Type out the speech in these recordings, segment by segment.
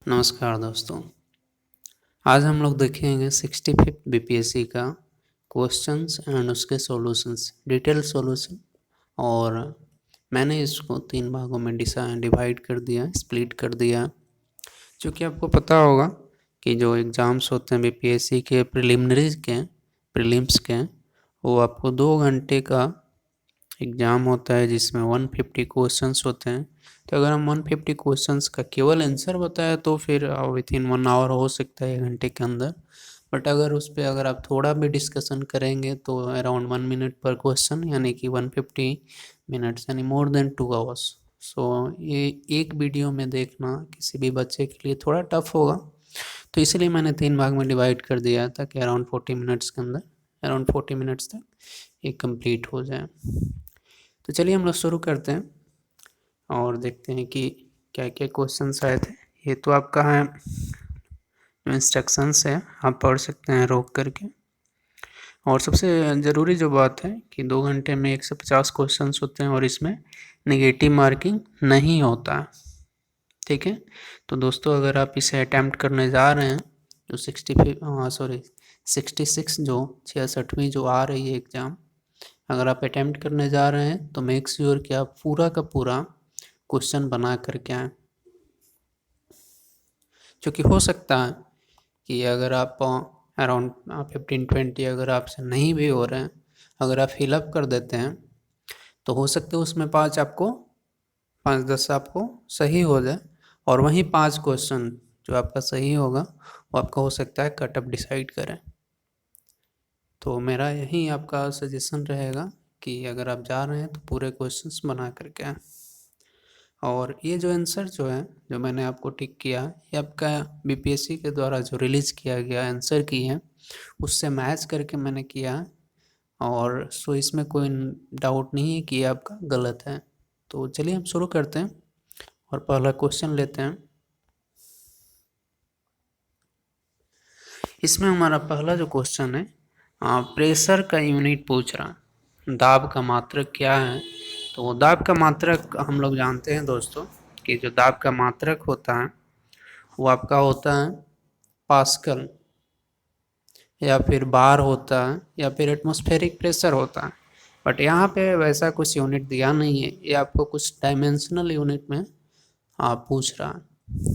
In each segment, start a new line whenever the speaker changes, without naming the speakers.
नमस्कार दोस्तों। आज हम लोग देखेंगे 65th बीपीएससी का क्वेश्चंस एंड उसके सॉल्यूशंस, डिटेल सॉल्यूशन। और मैंने इसको 3 भागों में डिवाइड कर दिया, स्प्लिट कर दिया। क्योंकि आपको पता होगा कि जो एग्ज़ाम्स होते हैं बीपीएससी के प्रीलिम्स के, वो आपको 2 घंटे का एग्ज़ाम होता है जिसमें 150 क्वेश्चंस होते हैं। तो अगर हम 150 क्वेश्चंस का केवल आंसर बताया तो फिर विथिन 1 आवर हो सकता है, 1 घंटे के अंदर। बट अगर आप थोड़ा भी डिस्कशन करेंगे तो अराउंड 1 मिनट पर क्वेश्चन, यानी कि 150 मिनट्स, यानी मोर देन 2 आवर्स। सो ये एक वीडियो में देखना किसी भी बच्चे के लिए थोड़ा टफ होगा। तो इसलिए मैंने 3 भाग में डिवाइड कर दिया था कि अराउंड 40 मिनट्स के अंदर, अराउंड 40 मिनट्स तक ये कंप्लीट हो जाए। तो चलिए हम लोग शुरू करते हैं और देखते हैं कि क्या क्या क्वेश्चंस आए थे। ये तो आपका है जो इंस्ट्रक्शंस है, आप पढ़ सकते हैं रोक करके। और सबसे ज़रूरी जो बात है कि 2 घंटे में 150 क्वेश्चंस होते हैं और इसमें नेगेटिव मार्किंग नहीं होता है। ठीक है, तो दोस्तों अगर आप इसे अटैम्प्ट करने जा रहे हैं जो 66 जो 66वीं जो आ रही है एग्ज़ाम, अगर आप अटैम्प्ट करने जा रहे हैं तो मेक श्योर कि आप पूरा का पूरा क्वेश्चन बना करके आएँ। क्योंकि हो सकता है कि अगर आप अराउंड 15-20 अगर आपसे नहीं भी हो रहे हैं, अगर आप फिलअप कर देते हैं तो हो सकता है उसमें 5-10 आपको सही हो जाए, और वहीं 5 क्वेश्चन जो आपका सही होगा वो आपका हो सकता है कट ऑफ डिसाइड करें। तो मेरा यही आपका सजेशन रहेगा कि अगर आप जा रहे हैं तो पूरे क्वेश्चंस बना करके आएँ। और ये जो आंसर जो है, जो मैंने आपको टिक किया, ये आपका बीपीएससी के द्वारा जो रिलीज़ किया गया आंसर की है, उससे मैच करके मैंने किया है। और सो इसमें कोई डाउट नहीं है कि ये आपका गलत है। तो चलिए हम शुरू करते हैं और पहला क्वेश्चन लेते हैं। इसमें हमारा पहला जो क्वेश्चन है, प्रेशर का यूनिट पूछ रहा, दाब का मात्रक क्या है। तो दाब का मात्रक हम लोग जानते हैं दोस्तों कि जो दाब का मात्रक होता है वो आपका होता है पास्कल, या फिर बार होता है, या फिर एटमॉस्फेरिक प्रेशर होता है। बट यहाँ पे वैसा कुछ यूनिट दिया नहीं है, ये आपको कुछ डायमेंशनल यूनिट में आप पूछ रहा है।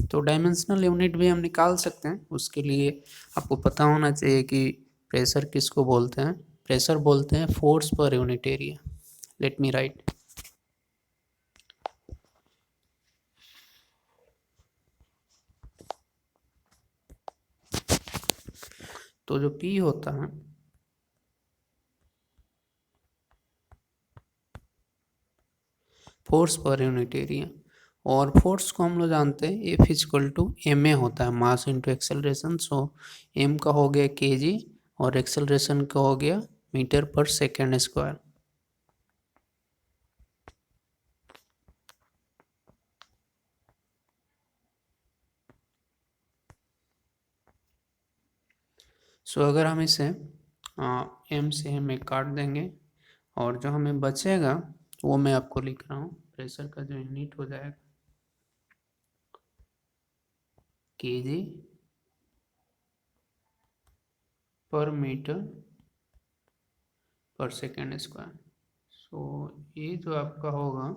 तो डायमेंशनल यूनिट भी हम निकाल सकते हैं, उसके लिए आपको पता होना चाहिए कि प्रेशर किसको बोलते हैं। प्रेशर बोलते हैं force per unit area. Let me right. तो जो P होता है फोर्स पर यूनिट एरिया, और फोर्स को हम लोग जानते हैं F equal to M A होता है, mass into acceleration. So M का हो गया केजी और एक्सेलरेशन का हो गया मीटर पर सेकेंड स्क्वायर। सो अगर हम इसे एम से हमें काट देंगे और जो हमें बचेगा वो मैं आपको लिख रहा हूँ। प्रेशर का जो यूनिट हो जाएगा केजी पर मीटर पर सेकेंड स्क्वायर। सो ये जो आपका होगा,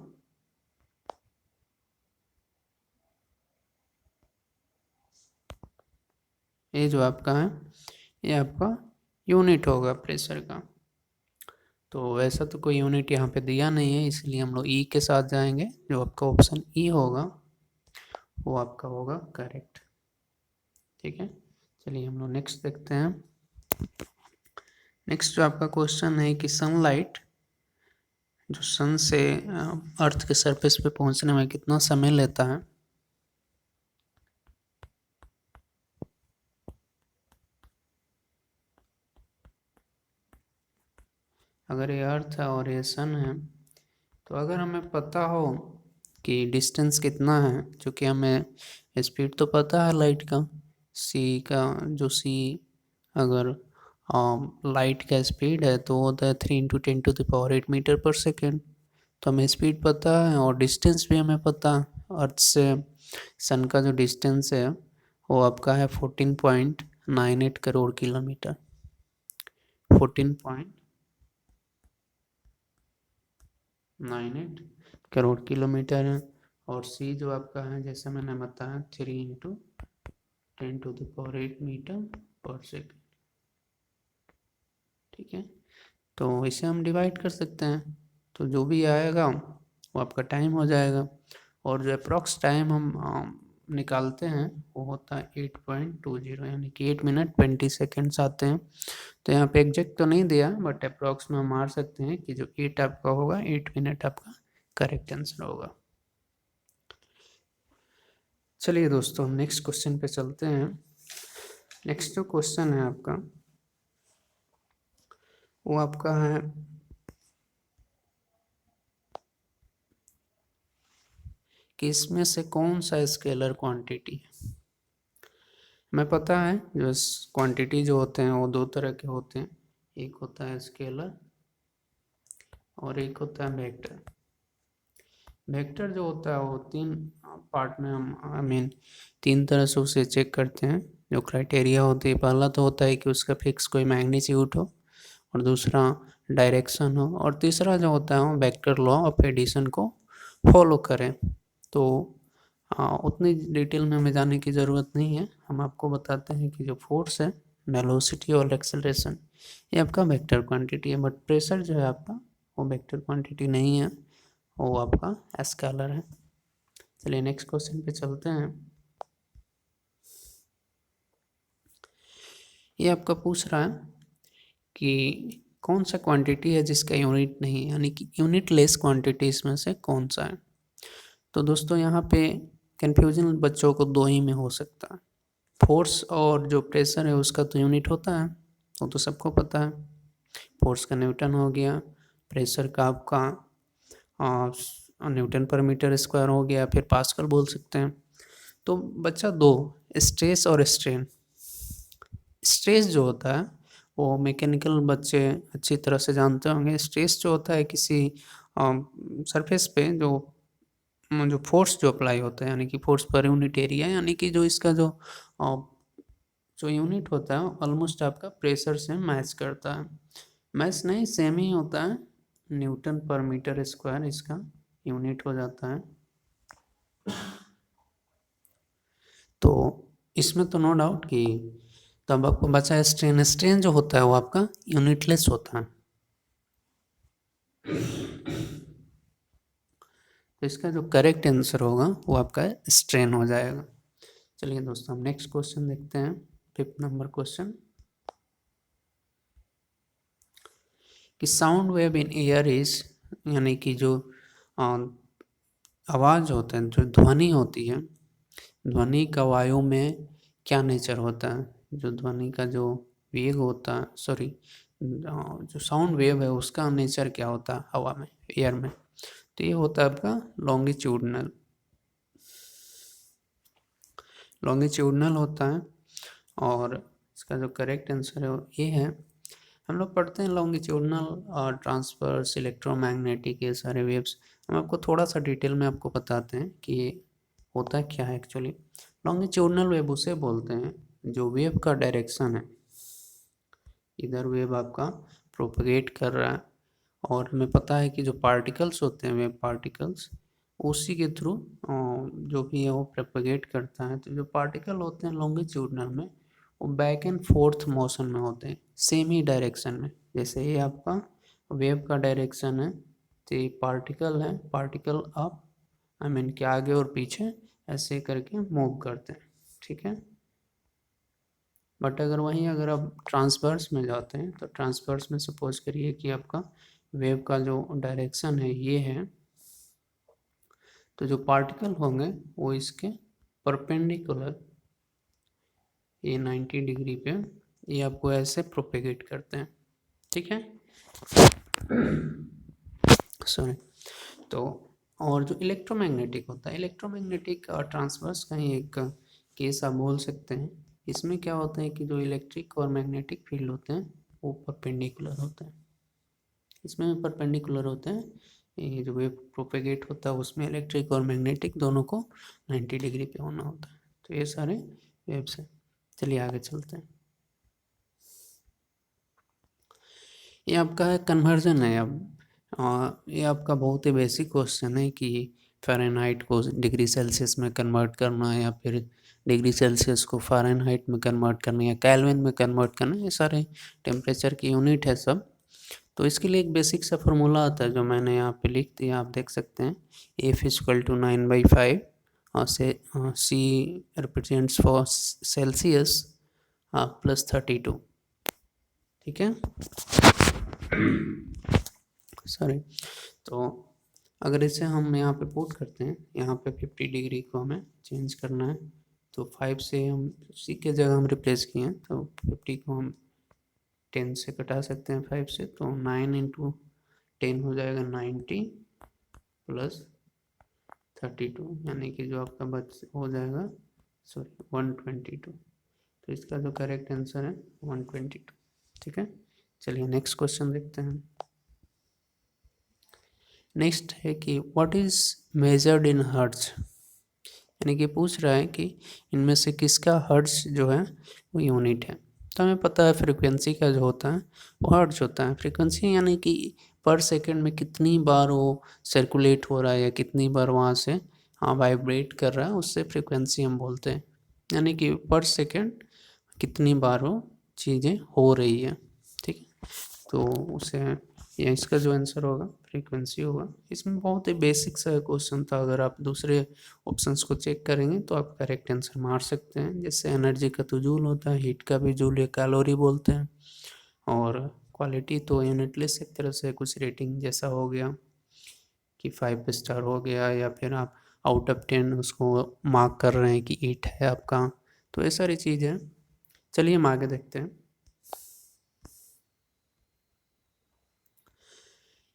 ये जो आपका है ये आपका यूनिट होगा प्रेशर का। तो वैसा तो कोई यूनिट यहाँ पे दिया नहीं है, इसलिए हम लोग ई के साथ जाएंगे। जो आपका ऑप्शन ई होगा वो आपका होगा करेक्ट। ठीक है, चलिए हम लोग नेक्स्ट देखते हैं। नेक्स्ट जो आपका क्वेश्चन है कि सनलाइट जो सन से अर्थ के सरफेस पे पहुंचने में कितना समय लेता है। अगर ये अर्थ है और ये सन है, तो अगर हमें पता हो कि डिस्टेंस कितना है, क्योंकि हमें स्पीड तो पता है लाइट का, सी का जो सी, अगर लाइट का स्पीड है तो होता है 3 × 10⁸ मीटर पर सेकेंड। तो हमें स्पीड पता है और डिस्टेंस भी हमें पता है अर्थ से सन का जो डिस्टेंस है वो आपका है 14.98 करोड़ किलोमीटर, 14.98 करोड़ किलोमीटर है। और सी जो आपका है जैसे मैंने बताया 3 × 10⁸ मीटर पर सेकेंड। ठीक है, तो इसे हम डिवाइड कर सकते हैं, तो जो भी आएगा वो आपका टाइम हो जाएगा। और जो अप्रॉक्स टाइम हम निकालते हैं वो होता है 8.20, यानी कि 8 मिनट 20 सेकेंड्स आते हैं। तो यहाँ पे एग्जैक्ट तो नहीं दिया, बट अप्रॉक्स में हम मार सकते हैं कि जो 8 आपका होगा 8 मिनट आपका करेक्ट आंसर होगा। चलिए दोस्तों, हम नेक्स्ट क्वेश्चन पे चलते हैं। नेक्स्ट जो क्वेश्चन है आपका वो आपका है कि इसमें से कौन सा स्केलर क्वांटिटी है। हमें पता है जो क्वांटिटी जो होते हैं वो दो तरह के होते हैं, एक होता है स्केलर और एक होता है वेक्टर। वेक्टर जो होता है वो 3 पार्ट में हम तीन तरह से उसे चेक करते हैं। जो क्राइटेरिया होती है, पहला तो होता है कि उसका फिक्स कोई मैग्नीट्यूड हो, और दूसरा डायरेक्शन हो, और तीसरा जो होता है वो वेक्टर लॉ ऑफ एडिशन को फॉलो करें। तो उतनी डिटेल में हमें जाने की ज़रूरत नहीं है, हम आपको बताते हैं कि जो फोर्स है, वेलोसिटी और एक्सेलरेशन, ये आपका वेक्टर क्वांटिटी है। बट प्रेशर जो है आपका वो वेक्टर क्वांटिटी नहीं है, वो आपका स्केलर है। चलिए नेक्स्ट क्वेश्चन पे चलते हैं। ये आपका पूछ रहा है कि कौन सा क्वांटिटी है जिसका यूनिट नहीं, यानी कि यूनिट लेस क्वांटिटी इसमें से कौन सा है। तो दोस्तों यहाँ पे कन्फ्यूजन बच्चों को दो ही में हो सकता है। फोर्स और जो प्रेशर है उसका तो यूनिट होता है, वो तो सबको पता है। फोर्स का न्यूटन हो गया, प्रेशर का आपका न्यूटन पर मीटर स्क्वायर हो गया, फिर पास्कल बोल सकते हैं। तो बच्चा दो, स्ट्रेस और स्ट्रेन। स्ट्रेस जो होता है वो मैकेनिकल बच्चे अच्छी तरह से जानते होंगे। स्ट्रेस जो होता है किसी सरफेस पे जो फोर्स जो अप्लाई होता है, यानी कि फोर्स पर यूनिट एरिया, यानी कि जो इसका जो यूनिट होता है ऑलमोस्ट आपका प्रेशर से मैच करता है। मैच नहीं, सेम ही होता है, न्यूटन पर मीटर स्क्वायर इसका यूनिट हो जाता है। तो इसमें तो नो डाउट कि तब आपको बचा स्ट्रेन। स्ट्रेन जो होता है वो आपका यूनिटलेस होता है। तो इसका जो करेक्ट आंसर होगा वो आपका स्ट्रेन हो जाएगा। चलिए दोस्तों, हम नेक्स्ट क्वेश्चन देखते हैं, 5th नंबर क्वेश्चन। कि sound wave in air is, यानी कि जो आवाज़ होता है, जो ध्वनि होती है, ध्वनि का वायु में क्या नेचर होता है। जो ध्वनि का जो वेग होता है, सॉरी, जो साउंड वेव है उसका नेचर क्या होता है हवा में, एयर में। तो ये होता है आपका लॉन्गिट्यूडनल, लॉन्गिट्यूडनल होता है। और इसका जो करेक्ट आंसर है वो ये है। हम लोग पढ़ते हैं लॉन्गिट्यूडनल और ट्रांसवर्स, इलेक्ट्रोमैग्नेटिक, ये सारे वेव्स। हम आपको थोड़ा सा डिटेल में आपको बताते हैं कि ये होता क्या है एक्चुअली। लॉन्गिट्यूडनल वेव उसे बोलते हैं जो वेव का डायरेक्शन है, इधर वेव आपका प्रोपगेट कर रहा है, और हमें पता है कि जो पार्टिकल्स होते हैं, वेव पार्टिकल्स, उसी के थ्रू जो भी है वो प्रोपगेट करता है। तो जो पार्टिकल होते हैं लॉन्गिट्यूडनल में, वो बैक एंड फोर्थ मोशन में होते हैं, सेम ही डायरेक्शन में। जैसे ये आपका वेव का डायरेक्शन है, तो ये पार्टिकल है, पार्टिकल अप के आगे और पीछे ऐसे करके मूव करते हैं। ठीक है, बट अगर आप ट्रांसवर्स में जाते हैं, तो ट्रांसवर्स में सपोज करिए कि आपका वेव का जो डायरेक्शन है ये है, तो जो पार्टिकल होंगे वो इसके परपेंडिकुलर, ये 90 डिग्री पे ये आपको ऐसे प्रोपेगेट करते हैं। ठीक है, सॉरी। तो और जो इलेक्ट्रोमैग्नेटिक होता है, इलेक्ट्रोमैग्नेटिक ट्रांसवर्स का ही एक केस आप बोल सकते हैं। इसमें क्या होता है कि जो इलेक्ट्रिक और मैग्नेटिक फील्ड होते हैं वो परपेंडिकुलर होते हैं, इसमें परपेंडिकुलर होते हैं। ये जो वेव प्रोपेगेट होता है उसमें इलेक्ट्रिक और मैग्नेटिक दोनों को 90 डिग्री पे होना होता है। तो ये सारे वेव्स हैं। चलिए आगे चलते हैं। ये आपका है कन्वर्जन है। अब ये आपका बहुत ही बेसिक क्वेश्चन है कि फ़ारेनहाइट को डिग्री सेल्सियस में कन्वर्ट करना है या फिर डिग्री सेल्सियस को फ़ारेनहाइट में कन्वर्ट करना है या केल्विन में कन्वर्ट करना है। ये सारे टेम्परेचर की यूनिट है सब। तो इसके लिए एक बेसिक सा फार्मूला आता है जो मैंने यहाँ पे लिख दिया, आप देख सकते हैं। F इक्वल टू 9/5 और से C रिप्रेजेंट्स फॉर सेल्सियस +32। ठीक है, सॉरी। तो अगर इसे हम यहाँ पे पुट करते हैं, यहाँ पे 50 डिग्री को हमें चेंज करना है, तो 5 से हम C के जगह हम रिप्लेस किए हैं, तो 50 को हम 10 से कटा सकते हैं 5 से, तो 9 इंटू 10 हो जाएगा 90 प्लस 32, यानी कि जो आपका बच हो जाएगा, सॉरी 122। तो इसका जो करेक्ट आंसर है 122। ठीक है, चलिए नेक्स्ट क्वेश्चन देखते हैं। नेक्स्ट है कि what is measured in hertz, यानी कि पूछ रहा है कि इनमें से किसका हर्ट्ज जो है वो यूनिट है। तो हमें पता है फ्रीक्वेंसी का जो होता है वो हर्ट्ज होता है। फ्रीक्वेंसी यानी कि पर सेकंड में कितनी बार वो सर्कुलेट हो रहा है या कितनी बार वहाँ से वाइब्रेट कर रहा है, उससे फ्रीक्वेंसी हम बोलते हैं। यानी कि पर सेकंड कितनी बार वो चीज़ें हो रही है। ठीक है, तो उसे या इसका जो आंसर होगा फ्रीक्वेंसी होगा। इसमें बहुत ही बेसिक सा क्वेश्चन था, अगर आप दूसरे ऑप्शंस को चेक करेंगे तो आप करेक्ट आंसर मार सकते हैं। जैसे एनर्जी का तो जूल होता है, हीट का भी जूल या कैलोरी बोलते हैं, और क्वालिटी तो यूनिटलेस एक तरह से कुछ रेटिंग जैसा हो गया कि 5 स्टार हो गया, या फिर आप आउट ऑफ 10 उसको मार्क कर रहे हैं कि 8 है आपका। तो ये सारी चीज़ है। चलिए हम आगे देखते हैं।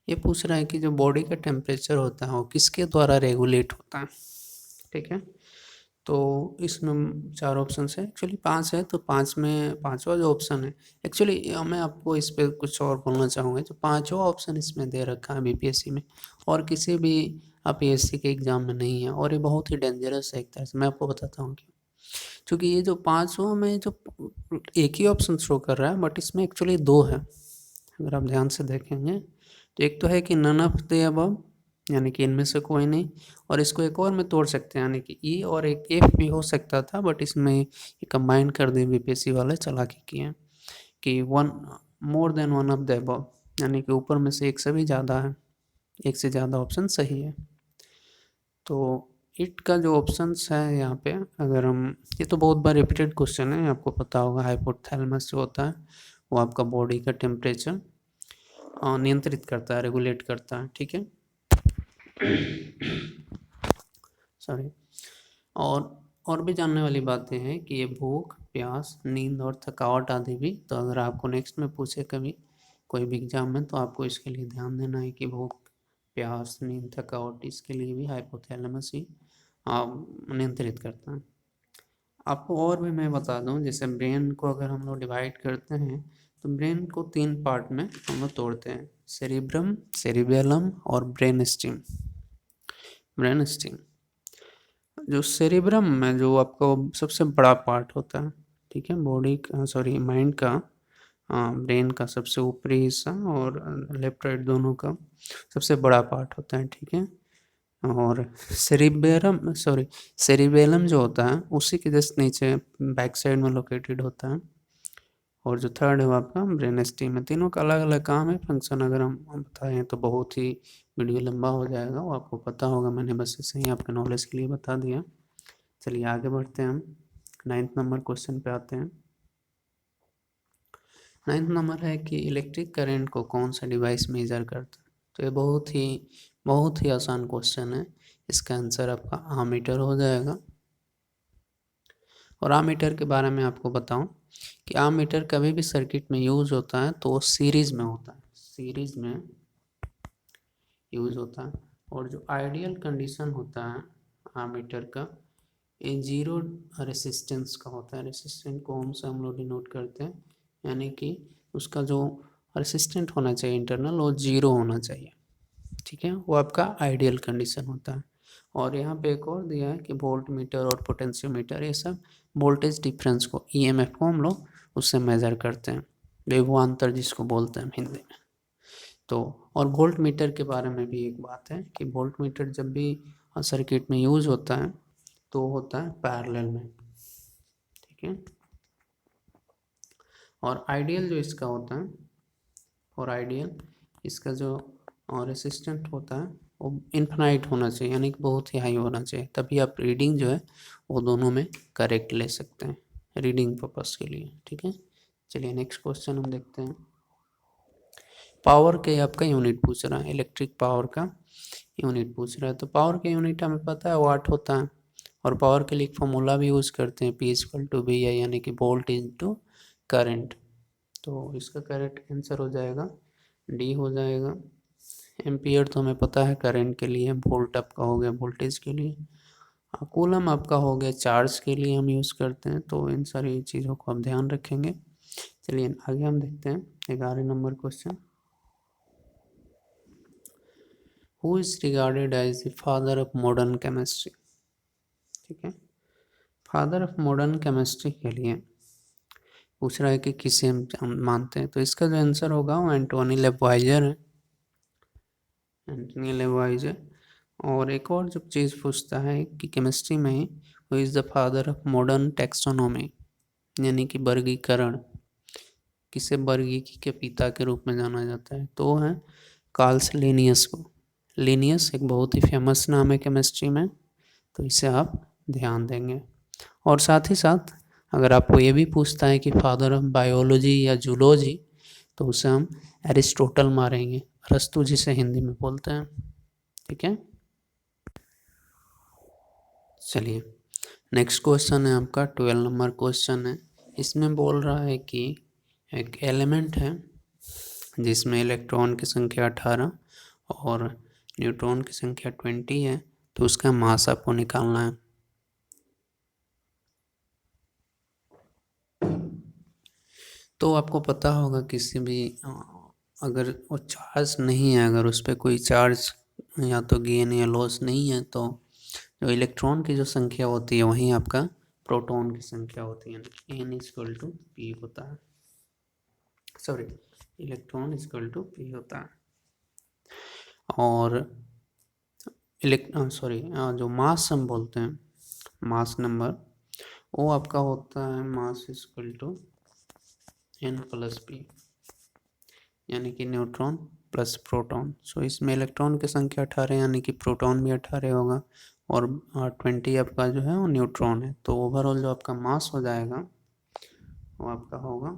ये पूछ रहा है कि जो बॉडी का टेम्परेचर होता है वो किसके द्वारा रेगुलेट होता है। ठीक है, तो इसमें 4 ऑप्शन है, एक्चुअली 5 है, तो 5 में पाँचवा जो ऑप्शन है, एक्चुअली मैं आपको इस पर कुछ और बोलना चाहूँगा। जो पाँचवा ऑप्शन इसमें दे रखा है बीपीएससी में, और किसी भी पीएससी के एग्ज़ाम में नहीं है, और ये बहुत ही डेंजरस है एक तरह से। मैं आपको बताता हूँ क्यों। क्योंकि ये जो पाँचों में जो एक ही ऑप्शन शो कर रहा है, बट इसमें एक्चुअली 2 है। अगर आप ध्यान से देखेंगे तो एक तो है कि नन ऑफ द अबव, यानी कि इनमें से कोई नहीं, और इसको एक और में तोड़ सकते हैं, यानी कि ई और एक एफ भी हो सकता था, बट इसमें ये कंबाइन कर दिए बीपीएससी वाले, चालाकी किए हैं कि one more than one of the above, यानी कि ऊपर में से एक से भी ज़्यादा है, एक से ज़्यादा ऑप्शन सही है। तो इट का जो ऑप्शंस है यहाँ पे, अगर हम, ये तो बहुत बार रिपीटेड क्वेश्चन है, आपको पता होगा। हाइपोथैलेमस जो होता है वो आपका बॉडी का टेम्परेचर नियंत्रित करता है, रेगुलेट करता है। ठीक है, सॉरी। और भी जानने वाली बातें हैं कि ये भूख, प्यास, नींद और थकावट आदि भी। तो अगर आपको नेक्स्ट में पूछे कभी कोई भी एग्जाम में, तो आपको इसके लिए ध्यान देना है कि भूख, प्यास, नींद, थकावट, इसके लिए भी हाइपोथैलेमस ही नियंत्रित करता है। आपको और भी मैं बता दूं, जैसे ब्रेन को अगर हम लोग डिवाइड करते हैं, तो ब्रेन को 3 पार्ट में हम लोग तोड़ते हैं, सेरिब्रम, सेरिबेलम और ब्रेन स्टीम। ब्रेन स्टीम, जो सेरिब्रम में जो आपको सबसे बड़ा पार्ट होता है, ठीक है, बॉडी का, सॉरी माइंड का, ब्रेन का सबसे ऊपरी हिस्सा और लेफ्ट राइट दोनों का सबसे बड़ा पार्ट होता है। ठीक है, और सेरिबेलम जो होता है उसी के जस्ट नीचे बैक साइड में लोकेटेड होता है। और जो थर्ड है वो आपका ब्रेन स्टीम है। तीनों का अलग अलग काम है, फंक्शन अगर हम बताएं तो बहुत ही वीडियो लंबा हो जाएगा, वो आपको पता होगा, मैंने बस इसे ही आपके नॉलेज के लिए बता दिया। चलिए आगे बढ़ते हैं, हम 9th नंबर क्वेश्चन पे आते हैं। 9th नंबर है कि इलेक्ट्रिक करंट को कौन सा डिवाइस मेजर करता है। तो ये बहुत ही आसान क्वेश्चन है। इसका आंसर आपका आमीटर हो जाएगा। और आमीटर के बारे में आपको बताऊं कि आमीटर कभी भी सर्किट में यूज होता है तो वो सीरीज में होता है, सीरीज में यूज होता है। और जो आइडियल कंडीशन होता है आमीटर का, ये 0 रेसिस्टेंस का होता है। रेसिस्टेंट को ओम से हम लोग डिनोट करते हैं, यानी कि उसका जो रेसिस्टेंट होना चाहिए इंटरनल, वो 0 होना चाहिए। ठीक है, वो आपका आइडियल कंडीशन होता है। और यहाँ पे एक और दिया है कि वोल्ट मीटर और पोटेंशियोमीटर, ये सब वोल्टेज डिफरेंस को, ईएमएफ को हम लोग उससे मेजर करते हैं, विभवांतर जिसको बोलते हैं हिंदी में। तो और वोल्ट मीटर के बारे में भी एक बात है कि वोल्ट मीटर जब भी सर्किट में यूज होता है तो होता है पैरेलल में, ठीक है। और आइडियल जो इसका होता है, और आइडियल इसका जो रेसिस्टेंट होता है वो इन्फिनाइट होना चाहिए, यानी कि बहुत ही हाई होना चाहिए, तभी आप रीडिंग जो है वो दोनों में करेक्ट ले सकते हैं रीडिंग पर्पस के लिए, ठीक है। चलिए नेक्स्ट क्वेश्चन हम देखते हैं। पावर के आपका यूनिट पूछ रहा है, इलेक्ट्रिक पावर का यूनिट पूछ रहा है। तो पावर का यूनिट हमें पता है वाट होता है, और पावर के लिए एक फॉर्मूला भी यूज़ करते हैं, P=VI, यानी कि वोल्ट इंटू करंट। तो इसका करेक्ट आंसर हो जाएगा डी हो जाएगा। एम्पियर तो हमें पता है करंट के लिए, वोल्ट आपका हो गया वोल्टेज के लिए, कूलम आपका हो गया चार्ज के लिए हम यूज़ करते हैं। तो इन सारी चीज़ों को आप ध्यान रखेंगे। चलिए आगे हम देखते हैं 11 number question. Who is regarded as the father of modern chemistry, ठीक है। फादर ऑफ मॉडर्न केमिस्ट्री के लिए पूछ रहा है कि किसे हम मानते हैं, तो इसका जो आंसर होगा वो एंटोनी लेवाइजर है, एंटोनी लेवाइजर। और एक और जब चीज़ पूछता है कि केमिस्ट्री में who is the father of modern taxonomy, यानी कि वर्गीकरण, किसे वर्गीकी के पिता के रूप में जाना जाता है, तो वो है कार्ल्स लिनियस को। लिनियस एक बहुत ही फेमस नाम है केमिस्ट्री में, तो इसे आप ध्यान देंगे। और साथ ही साथ अगर आपको ये भी पूछता है कि फादर ऑफ बायोलॉजी या जूलॉजी, तो उसे हम एरिस्टोटल मारेंगे, अरस्तु जिसे हिंदी में बोलते हैं, ठीक है। चलिए नेक्स्ट क्वेश्चन है आपका 12 नंबर क्वेश्चन है। इसमें बोल रहा है कि एक एलिमेंट है जिसमें इलेक्ट्रॉन की संख्या 18 और न्यूट्रॉन की संख्या 20 है, तो उसका मास आपको निकालना है। तो आपको पता होगा किसी भी अगर वो चार्ज नहीं है, अगर उस पर कोई चार्ज या तो गेन या लॉस नहीं है, तो जो इलेक्ट्रॉन की जो संख्या होती है वहीं आपका प्रोटॉन की संख्या होती है, N=P होता है, सॉरी इलेक्ट्रॉन=P होता है। और जो मास हम बोलते हैं, मास नंबर, वो आपका होता है N+P, यानी कि न्यूट्रॉन प्लस प्रोटॉन। सो इसमें इलेक्ट्रॉन की संख्या 18, यानी कि प्रोटॉन भी 18 होगा, और 20 आपका जो है वो न्यूट्रॉन है। तो ओवरऑल जो आपका मास हो जाएगा वो आपका होगा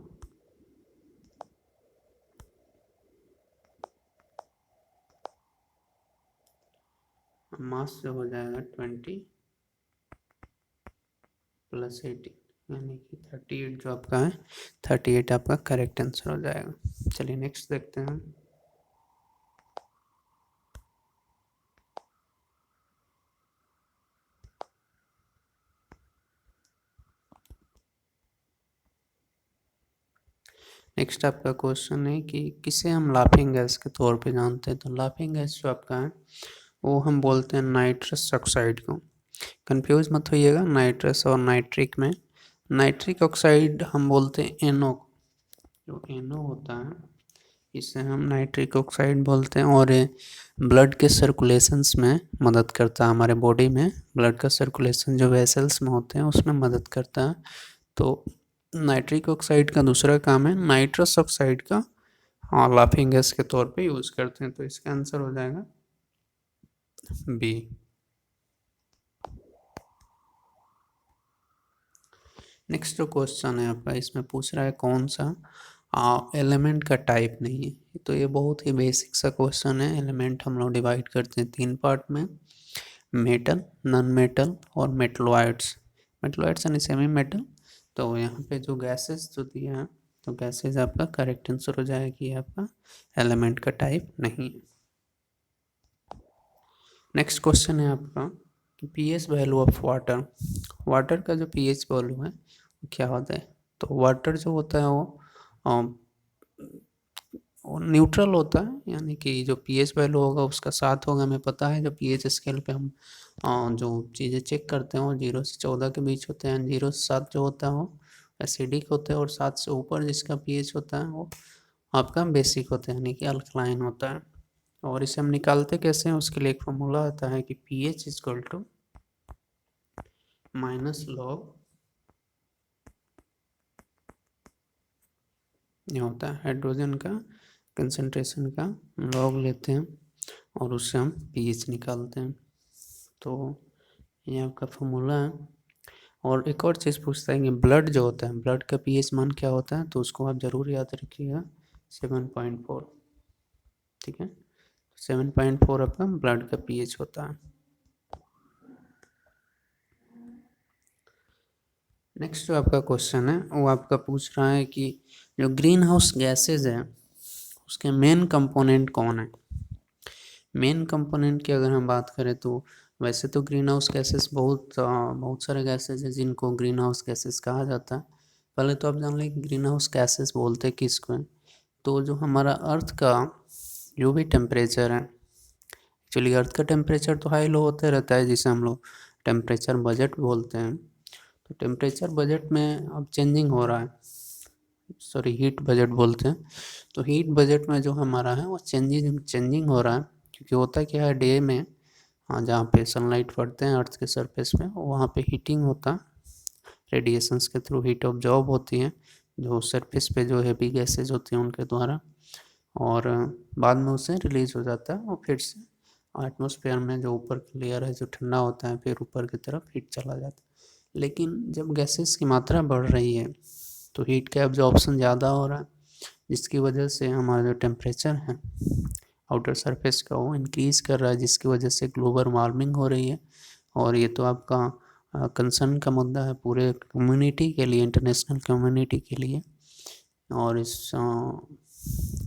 मास जो हो जाएगा 20 + 18, यानी कि 38 जो आपका है, 38 आपका करेक्ट आंसर हो जाएगा। चलिए नेक्स्ट देखते हैं। नेक्स्ट आपका क्वेश्चन है कि किसे हम लाफिंग गैस के तौर पे जानते हैं। तो लाफिंग गैस जो आपका है वो हम बोलते हैं नाइट्रस ऑक्साइड को। कंफ्यूज मत होइएगा नाइट्रस और नाइट्रिक में। नाइट्रिक ऑक्साइड हम बोलते हैं NO, जो NO होता है इसे हम नाइट्रिक ऑक्साइड बोलते हैं। और ये ब्लड के सर्कुलेशंस में मदद करता है, हमारे बॉडी में ब्लड का सर्कुलेशन जो वेसल्स में होते हैं उसमें मदद करता है। तो नाइट्रिक ऑक्साइड का दूसरा काम है, नाइट्रस ऑक्साइड का लाफिंग गैस के तौर पे यूज़ करते हैं। तो इसका आंसर हो जाएगा बी। नेक्स्ट जो क्वेश्चन है आपका, इसमें पूछ रहा है कौन सा एलिमेंट का टाइप नहीं है। तो ये बहुत ही बेसिक सा क्वेश्चन है। एलिमेंट हम लोग डिवाइड करते हैं 3 पार्ट में, मेटल, नॉन मेटल और मेटलॉइड्स। मेटलॉइड्स यानी सेमी मेटल। तो यहाँ पे जो गैसेस जो दिया है, तो गैसेज आपका करेक्ट आंसर हो जाएगा कि आपका एलिमेंट का टाइप नहीं है। नेक्स्ट क्वेश्चन है आपका कि pH value of water. Water का जो pH वैल्यू है वो क्या होता है। तो वाटर जो होता है वो न्यूट्रल होता है, यानी कि जो पीएच वैल्यू होगा उसका 7 होगा, हमें पता है। जो पीएच स्केल पे हम जो चीज़ें चेक करते हैं वो 0 से 14 के बीच होते हैं। 0 से 7 जो होता है वो एसिडिक होता है, और 7 से ऊपर जिसका पीएच होता है वो आपका बेसिक होता है, यानी कि अल्कलाइन होता है। और इसे हम निकालते कैसे हैं, उसके लिए एक फॉर्मूला आता है कि pH equal to minus log, ये होता है हाइड्रोजन का कंसंट्रेशन का लॉग लेते हैं और उससे हम पीएच निकालते हैं। तो ये आपका फॉर्मूला है। और एक और चीज़ पूछता है कि ब्लड जो होता है, ब्लड का पीएच मान क्या होता है, तो उसको आप ज़रूर याद रखिएगा, 7.4। ठीक है, 7.4 आपका ब्लड का पीएच होता है। नेक्स्ट जो आपका क्वेश्चन है वो आपका पूछ रहा है कि जो ग्रीन हाउस गैसेज है उसके मेन कंपोनेंट कौन है। मेन कंपोनेंट की अगर हम बात करें तो वैसे तो ग्रीन हाउस गैसेस बहुत सारे गैसेस हैं जिनको ग्रीन हाउस गैसेस कहा जाता है। पहले तो आप जान लें ग्रीन हाउस गैसेस बोलते किसको हैं। तो जो हमारा अर्थ का जो भी टेम्परेचर है, एक्चुअली अर्थ का टेम्परेचर तो हाई लो होते रहता है, जिसे हम लोग टेम्परेचर बजट बोलते हैं। तो टेम्परेचर बजट में अब चेंजिंग हो रहा है, सॉरी हीट बजट बोलते हैं। तो हीट बजट में जो हमारा है वो चेंजिंग हो रहा है, क्योंकि होता क्या है डे में, हाँ, जहाँ पे सनलाइट पड़ते हैं अर्थ के सरफेस पे वहाँ पे हीटिंग होता है, रेडिएशंस के थ्रू हीट ऑब्जॉर्ब होती है जो सरफेस पे जो हैवी गैसेज होती हैं उनके द्वारा, और बाद में उसे रिलीज हो जाता है और फिर से एटमॉस्फेयर में जो ऊपर का लेयर है जो ठंडा होता है फिर ऊपर की तरफ हीट चला जाता है। लेकिन जब गैसेस की मात्रा बढ़ रही है तो हीट का एब्जॉर्प्शन ज़्यादा हो रहा है, जिसकी वजह से हमारा जो टेम्परेचर है आउटर सरफेस का वो इंक्रीज़ कर रहा है, जिसकी वजह से ग्लोबल वार्मिंग हो रही है। और ये तो आपका कंसर्न का मुद्दा है पूरे कम्युनिटी के लिए, इंटरनेशनल कम्युनिटी के लिए। और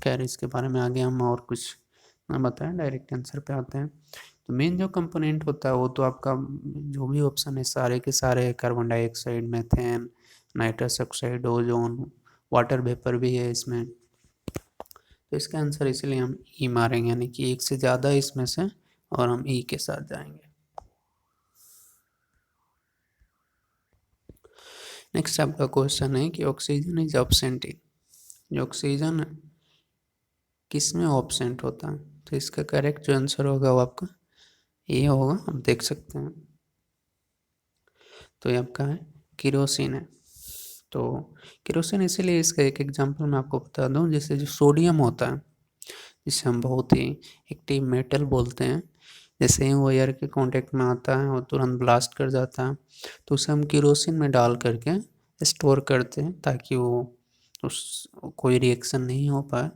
खैर इसके बारे में आगे हम और कुछ ना बताएं, डायरेक्ट आंसर पे आते हैं। तो मेन जो कंपोनेंट होता है वो तो आपका जो भी ऑप्शन है सारे के सारे, carbon dioxide, methane, nitrous oxide, ozone, water vapour भी है इसमें। तो इसका आंसर इसलिए हम ई मारेंगे, यानी कि एक से ज़्यादा इसमें से, और हम ई के साथ जाएंगे। नेक्स्ट आपका क्वेश्चन है कि ऑक्सीजन इज ऑब्सेंट इन, जो ऑक्सीजन किस में ऑब्सेंट होता है, तो इसका करेक्ट जो आंसर होगा वो आपका ये होगा, आप देख सकते हैं। तो ये आपका है केरोसिन है। तो केरोसिन इसीलिए, इसका एक एग्जांपल मैं आपको बता दूं, जैसे जो सोडियम होता है जिसे हम बहुत ही एक्टिव मेटल बोलते हैं, जैसे ही वो एयर के कांटेक्ट में आता है और तुरंत ब्लास्ट कर जाता है, तो उसे हम केरोसिन में डाल करके स्टोर करते हैं ताकि वो उस कोई रिएक्शन नहीं हो पाए।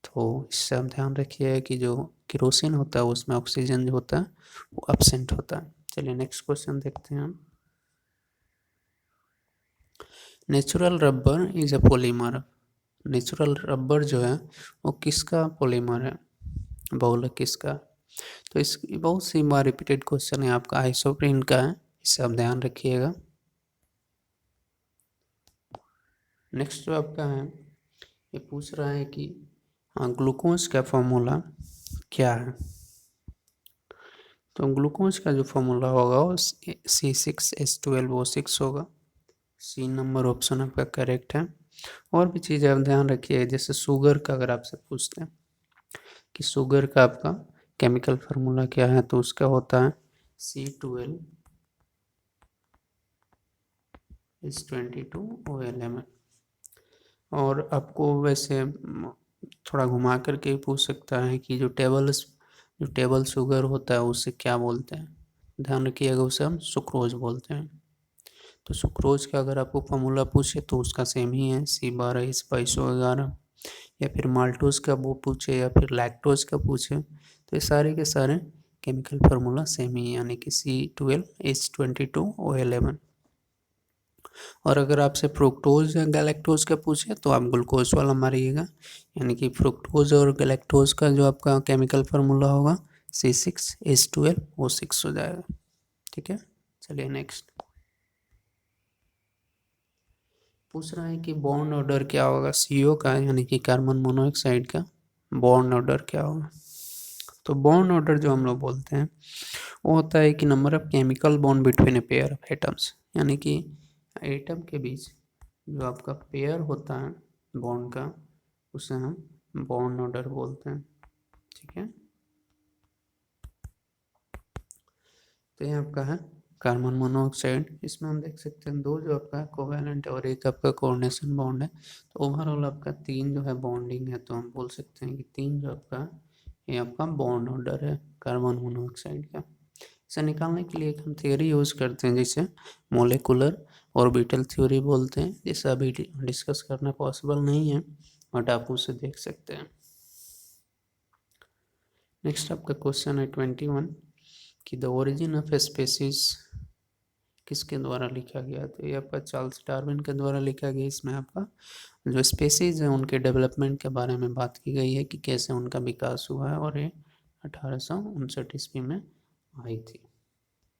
तो इससे आप ध्यान रखिए कि जो केरोसिन होता है उसमें ऑक्सीजन जो होता है वो एब्सेंट होता है। चलिए नेक्स्ट क्वेश्चन देखते हैं हम। Natural rubber is a polymer, natural rubber जो है वो किसका पॉलीमर है, बहुलक किसका। तो इस बहुत सी बार रिपीटेड क्वेश्चन है आपका, आइसोप्रीन का है, इससे आप ध्यान रखिएगा। नेक्स्ट जो आपका है ये पूछ रहा है कि हाँ ग्लूकोज का फॉर्मूला क्या है। तो ग्लूकोज का जो फॉर्मूला होगा वो C6H12O6 होगा। सी नंबर ऑप्शन आपका करेक्ट है। और भी चीज़ें आप ध्यान रखिए, जैसे शुगर का अगर आपसे पूछते हैं कि शुगर का आपका केमिकल फार्मूला क्या है, तो उसका होता है C12H22O11। और आपको वैसे थोड़ा घुमा करके पूछ सकता है कि जो टेबल शुगर होता है उसे क्या बोलते हैं, ध्यान रखिएगा उसे हम सुक्रोज बोलते हैं। तो सुक्रोज का अगर आपको फॉर्मूला पूछे तो उसका सेम ही है, C12H22O11। या फिर माल्टोज का वो पूछे या फिर लैक्टोज का पूछे तो ये सारे के सारे केमिकल फार्मूला सेम ही है, यानी कि C12H22O11। और अगर आपसे फ्रुक्टोज या गैलेक्टोज का पूछे तो आप ग्लूकोज वाला मारिएगा, यानी कि फ्रुक्टोज और गैलेक्टोज का जो आपका केमिकल फार्मूला होगा C6H12O6 हो जाएगा। ठीक है, चलिए नेक्स्ट। पूछ रहा है कि बॉन्ड ऑर्डर क्या होगा CO का, यानी कि कार्बन मोनोऑक्साइड का बॉन्ड ऑर्डर क्या होगा। तो बॉन्ड ऑर्डर जो हम लोग बोलते हैं वो होता है कि number of chemical bond between a pair of atoms, यानी कि एटम के बीच जो आपका पेयर होता है बॉन्ड का, उसे हम बॉन्ड ऑर्डर बोलते हैं। ठीक है, तो ये आपका है कार्बन मोनोऑक्साइड। इसमें हम देख सकते हैं दो जो आपका कोवैलेंट और एक आपका कोऑर्डिनेशन बॉन्ड है। तो ओवरऑल आपका 3 जो है बॉन्डिंग है, तो हम बोल सकते हैं कि 3 जो आपका ये आपका बॉन्ड ऑर्डर है कार्बन मोनोऑक्साइड का। इसे निकालने के लिए एक हम थ्योरी यूज़ करते हैं जिसे मोलिकुलर ऑर्बिटल थ्योरी बोलते हैं, जिसे अभी डिस्कस करना पॉसिबल नहीं है, बट आप उसे देख सकते हैं। नेक्स्ट आपका क्वेश्चन है 21 कि the origin of a species किसके द्वारा लिखा गया। तो ये आपका चार्ल्स डार्विन के द्वारा लिखा गया। इसमें आपका जो स्पेसीज है उनके डेवलपमेंट के बारे में बात की गई है कि कैसे उनका विकास हुआ है, और ये 1859 ईस्वी में आई थी।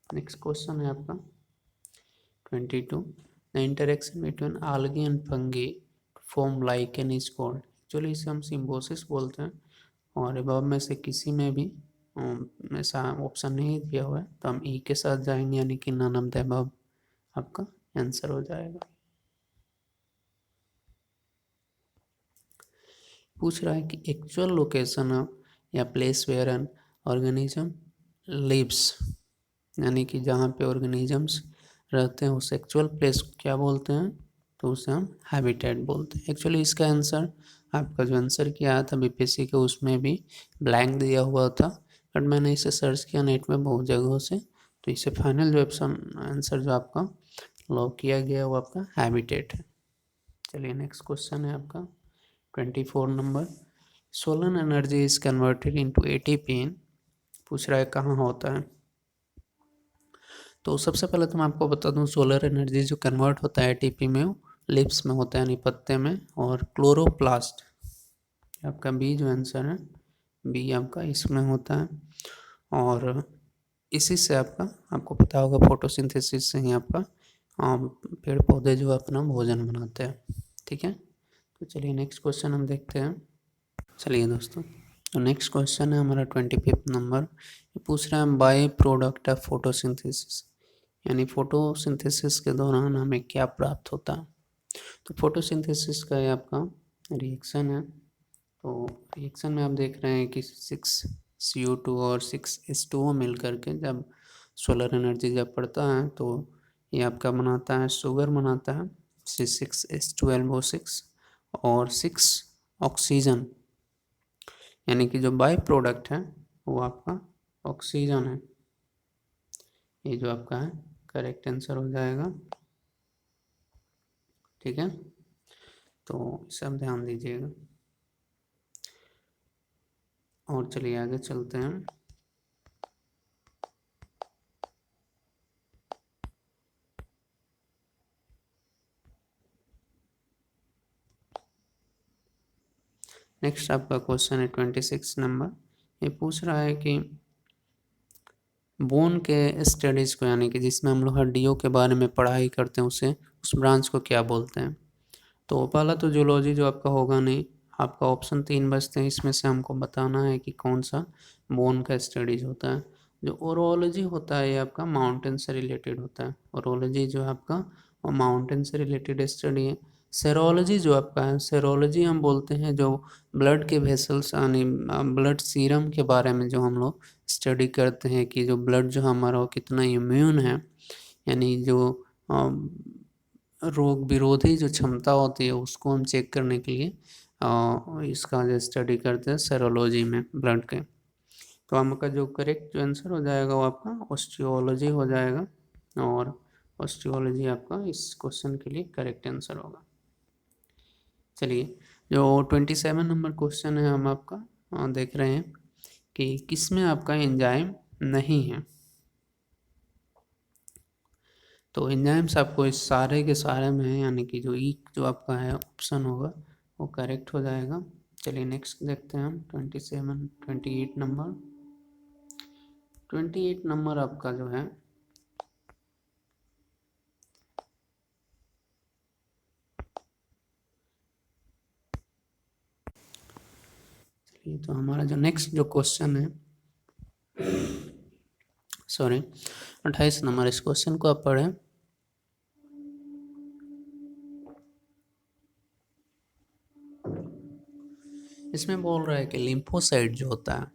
नेक्स्ट क्वेश्चन है आपका 22 the interaction between algae and fungi form lichen is called. Actually इसे हम सिम्बोसिस बोलते हैं, और अब में से किसी में भी ऐसा ऑप्शन नहीं दिया हुआ है, तो हम ई के साथ जाएंगे, यानी कि नन ऑफ द अबव आपका आंसर हो जाएगा। पूछ रहा है कि एक्चुअल लोकेशन ऑफ या place where an organism lives, यानी कि जहाँ पे ऑर्गेनिजम्स रहते हैं उस एक्चुअल प्लेस को क्या बोलते हैं, तो उसे हम हैबिटेट बोलते हैं। एक्चुअली इसका आंसर आपका जो आंसर किया था BPSC के उसमें भी ब्लैंक दिया हुआ था, बट मैंने इसे सर्च किया नेट में बहुत जगहों से, तो इसे फाइनल जो ऑप्शन आंसर जो आपका लॉक किया गया वो आपका हैबिटेट है। चलिए नेक्स्ट क्वेश्चन है आपका 24 number solar energy is converted into ATP। पूछ रहा है कहाँ होता है। तो सबसे पहले तो मैं आपको बता दूं सोलर एनर्जी जो कन्वर्ट होता है ATP में, वो लिप्स में होता है, यानी पत्ते में, और क्लोरोप्लास्ट आपका बी जो आंसर है बी आपका इसमें होता है। और इसी से आपको पता होगा फोटोसिंथेसिस से ही आपका पेड़ पौधे जो अपना भोजन बनाते हैं। ठीक है, तो चलिए नेक्स्ट क्वेश्चन हम देखते हैं। चलिए दोस्तों, तो नेक्स्ट क्वेश्चन है हमारा 25 नंबर। ये पूछ रहा है बाय प्रोडक्ट ऑफ फोटोसिंथेसिस, यानी फोटोसिंथेसिस के दौरान हमें क्या प्राप्त होता है। तो फोटोसिंथेसिस का ये आपका रिएक्शन है। तो रिएक्शन में आप देख रहे हैं कि 6CO2 और 6H2O मिल करके जब सोलर एनर्जी जब पड़ता है तो ये आपका बनाता है शुगर बनाता है C6H12O6 और 6 ऑक्सीजन, यानी कि जो बाय प्रोडक्ट है वो आपका ऑक्सीजन है। ये जो आपका है करेक्ट आंसर हो जाएगा। ठीक है, तो सब ध्यान दीजिएगा। और चलिए आगे चलते हैं। नेक्स्ट आपका क्वेश्चन है 26 नंबर। ये पूछ रहा है कि बोन के स्टडीज़ को, यानी कि जिसमें हम लोग हड्डियों के बारे में पढ़ाई करते हैं उसे उस ब्रांच को क्या बोलते हैं। तो पहला तो जूलॉजी जो आपका होगा नहीं, आपका ऑप्शन 3 बचते हैं, इसमें से हमको बताना है कि कौन सा बोन का स्टडीज होता है। जो ओरोलॉजी होता है ये आपका माउंटेन से रिलेटेड होता है। ओरोलॉजी जो है आपका वो माउंटेन से रिलेटेड स्टडी है। सेरोलॉजी जो आपका है, सेरोलॉजी हम बोलते हैं जो ब्लड के वेसल्स यानी ब्लड सीरम के बारे में जो हम लोग स्टडी करते हैं कि जो ब्लड जो हमारा वो कितना इम्यून है, यानी जो रोग विरोधी जो क्षमता होती है उसको हम चेक करने के लिए इसका जो स्टडी करते हैं सेरोलॉजी में ब्लड के। तो आपका जो करेक्ट जो आंसर हो जाएगा वो आपका ऑस्टियोलॉजी हो जाएगा, और ऑस्टियोलॉजी आपका इस क्वेश्चन के लिए करेक्ट आंसर होगा। चलिए जो 27 नंबर क्वेश्चन है हम आपका देख रहे हैं कि किसमें आपका एंजाइम नहीं है। तो एंजाइम्स आपको इस सारे के सारे में है, यानी कि जो जो आपका है ऑप्शन होगा वो करेक्ट हो जाएगा। चलिए नेक्स्ट देखते हैं हम 28 नंबर। 28 नंबर आपका जो है ठीक, तो हमारा जो नेक्स्ट जो क्वेश्चन है, सॉरी 28 नंबर, इस क्वेश्चन को आप पढ़ें। इसमें बोल रहा है कि लिम्फोसाइट जो होता है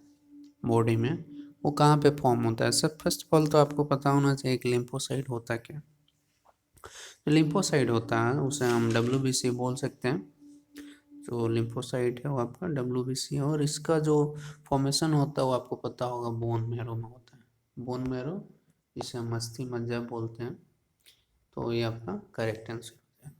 बॉडी में, वो कहाँ पे फॉर्म होता है। सब फर्स्ट ऑफ ऑल तो आपको पता होना चाहिए कि लिम्फोसाइट होता क्या। जो लिम्फोसाइट होता है उसे हम WBC बोल सकते हैं। जो लिम्फोसाइट है वो आपका WBC है, और इसका जो फॉर्मेशन होता है वो आपको पता होगा बोन मैरो में होता है। बोन मैरो जिसे हम अस्थि मज्जा बोलते हैं। तो ये आपका करेक्ट आंसर हो जाएगा।